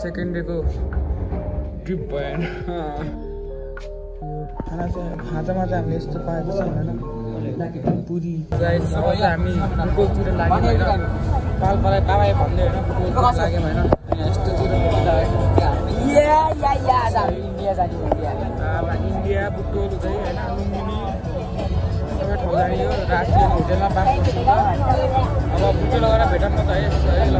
Second डेको trip भएन। खाना चाहिँ खाजामा चाहिँ हामीले यस्तो पाएको छ होइन पुरी हामी फुटबलतिर लाग्यौँ होइन पालपालाई पाए भन्दै होइन फुटबलतिर लाग्यौँ होइन यस्तोतिर इन्डिया बुटोल हुँदै होइन लुम्बिनी सबै ठाउँ जाने हो राष्ट्रिय होटेलमा पास गर्छ अब बुटोल गएर भेटौँ न त है ल।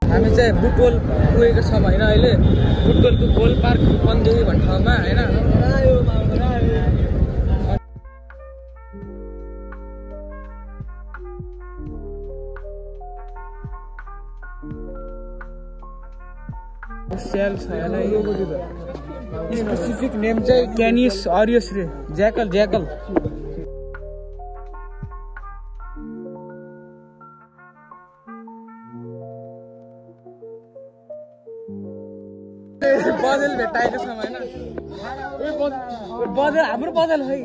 हामी चाहिँ बुटोल पुगेको छौँ होइन अहिले बुटोलको गोल पार्क पन्देवी भन्ने ठाउँमा होइन स्याल छ स्पेसिफिक नेम चाहिँ क्यानिस अरियस रे ज्याकल ज्याकल बदल भेटाएको छ होइन बदल हाम्रो बदल है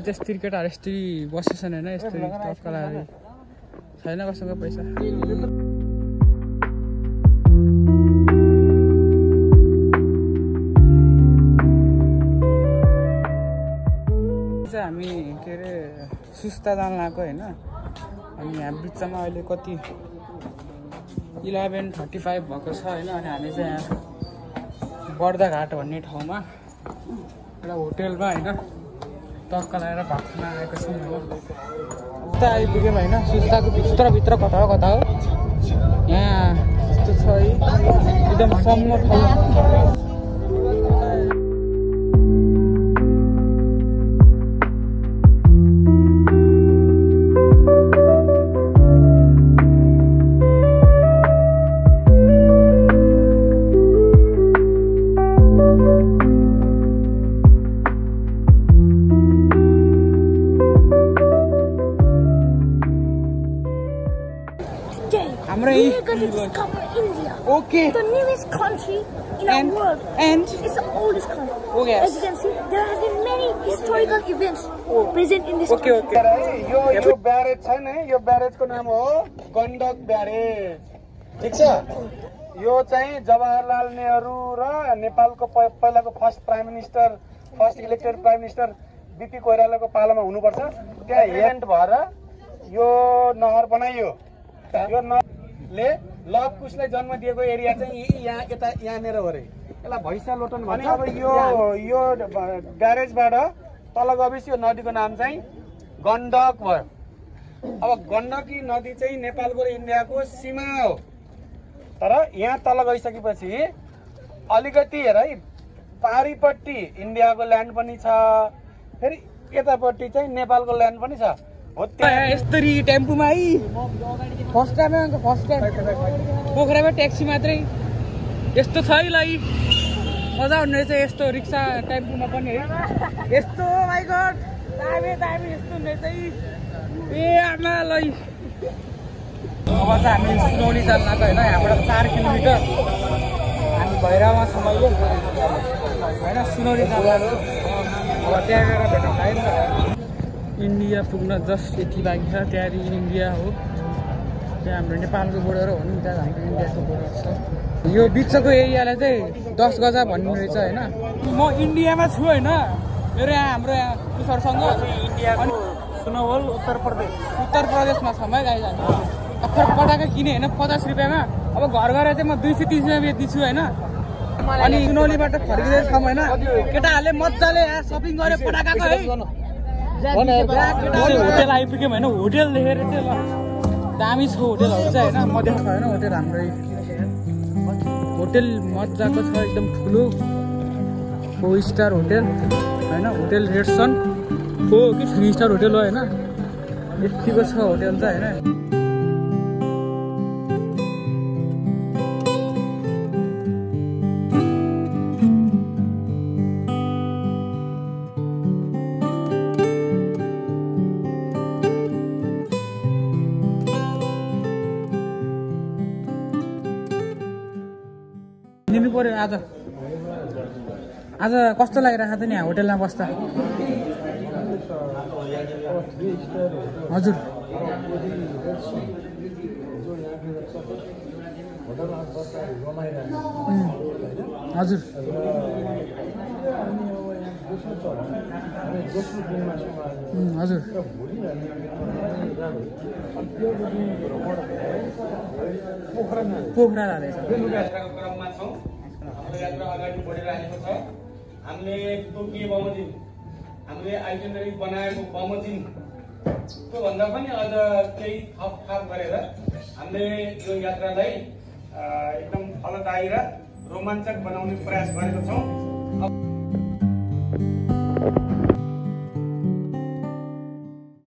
त्यस्तै केटाहरू यस्तै बसेछन् होइन यस्तै टक्कलाहरू छैन कसँग पैसा। हामी के अरे सुस्ता जान लाग्यो होइन अनि यहाँ बिचमा अहिले कति 11:35 भएको छ होइन अनि हामी चाहिँ यहाँ बर्दाघाट भन्ने ठाउँमा एउटा होटेलमा होइन टक्क लगाएर भात खान आएको छौँ उता आइपुग्यौँ होइन सुस्ताको भित्रभित्र कता हो यहाँ यस्तो छ है एकदम सम्म ठाउँ। We're going to discover India. Okay. The newest country in our world. And it's the oldest country. Oh yes. As you can see, there have been many historical events present in this country. Okay. यो barrage छ नि यो ब्यारेजको नाम हो Gandak barrage ठीक छ। यो चाहिँ जवाहरलाल नेहरू र नेपालको पहिलाको first elected prime minister BP कोइरालाको पालामा हुनुपर्छ त्यहाँ इभेन्ट भएर यो नहर बनाइयो। यो नहरले लभ कुशलाई जन्म दिएको एरिया चाहिँ यहाँ यता यहाँनिर हो रे यसलाई भैँसा लोटन भन्छ। अब यो ब्यारेजबाट तल गएपछि यो नदीको नाम चाहिँ गण्डक भयो। अब गण्डकी नदी चाहिँ नेपालको र इन्डियाको सीमा हो तर यहाँ तल गइसकेपछि अलिकति हेर है पारिपट्टि इन्डियाको ल्यान्ड पनि छ फेरि यतापट्टि चाहिँ नेपालको ल्यान्ड पनि छ। यस्तरी टेम्पोमा है फर्स्ट टाइम पोखरामा ट्याक्सी मात्रै यस्तो छ है ल मजा हुने रहेछ यस्तो रिक्सा टेम्पोमा पनि है यस्तो माइ गॉड दामी यस्तो हुने चाहिँ ए आमा ल अब चाहिँ हामी सुनौली जान लाग्यो होइन यहाँबाट 4 किलोमिटर हामी भैरवमा छौँ अहिले होइन सुनौली जान लाग्यो अब त्यहाँ गएर भेटौँ है त। इन्डिया पुग्न जस्ट यति बाँकी छ त्यहाँदेखि इन्डिया हो त्यहाँ हाम्रो नेपालको बोर्डर हो नि त्यहाँ हाम्रो इन्डियाको बोर्डर छ। यो बिचको एरियालाई चाहिँ 10 गजा भन्ने रहेछ होइन। म इन्डियामा छु होइन मेरो यहाँ हाम्रो यहाँ सरसँग इन्डियाको सुनौल उत्तर प्रदेशमा छ है गाई जानु भर्खर पटाका किने होइन 50 रुपियाँमा अब घर गएर चाहिँ म 230 रुपियाँ बेच्दैछु होइन। अनि सुनौलीबाट फर्किँदै छौँ होइन केटाहरूले मजाले सपिङ गरे पटाकाको है होटेल आइपुग्यौँ होइन होटेल देखेर चाहिँ ल दामी छ होटेलहरू चाहिँ होइन म देखाएको होइन होटेल हाम्रै होटेल मजाको छ एकदम ठुलो 4 स्टार होटेल होइन होटेल रेडसन हो कि 3 स्टार होटल हो हैन यतिको छ होटल त हैन लिनु पर्यो आज कस्तो लागिरहेको थियो नि होटलमा बस्दा हजुर हजुर हजुर पोखरा जाँदैछ यात्रा अगाडि बढिरहेको छ हामीले तोकिए बमोजिम हामीले आइटिनरी बनाएको बमोजिम त्यो भन्दा पनि अझ केही थप गरेर हामीले यो यात्रालाई एकदम फलदायी र रोमाञ्चक बनाउने प्रयास गरेको छौँ।